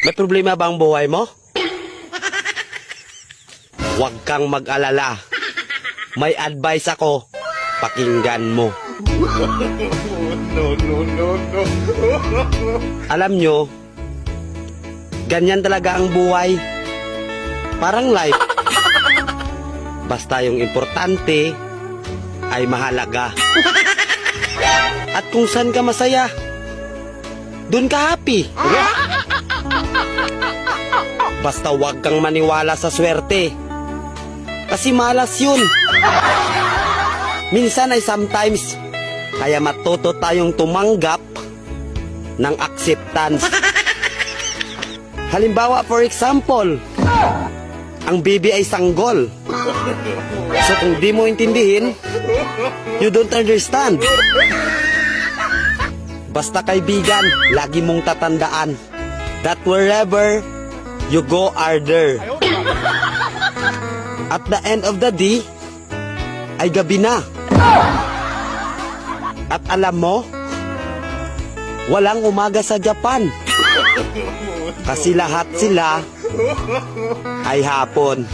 May problema ba ang buhay mo? Huwag kang mag-alala. May advice ako. Pakinggan mo. No. Alam nyo, ganyan talaga ang buhay. Parang life. Basta yung importante ay mahalaga. At kung saan ka masaya, dun ka happy. Basta wag kang maniwala sa swerte. Kasi malas yun. Minsan ay sometimes, kaya matuto tayong tumanggap ng acceptance. Halimbawa, for example, ang baby ay sanggol. So kung di mo intindihin, you don't understand. Basta kaibigan, lagi mong tatandaan that wherever you go are there. At the end of the day, ay gabi na. At alam mo, walang umaga sa Japan. Kasi lahat sila ay hapon.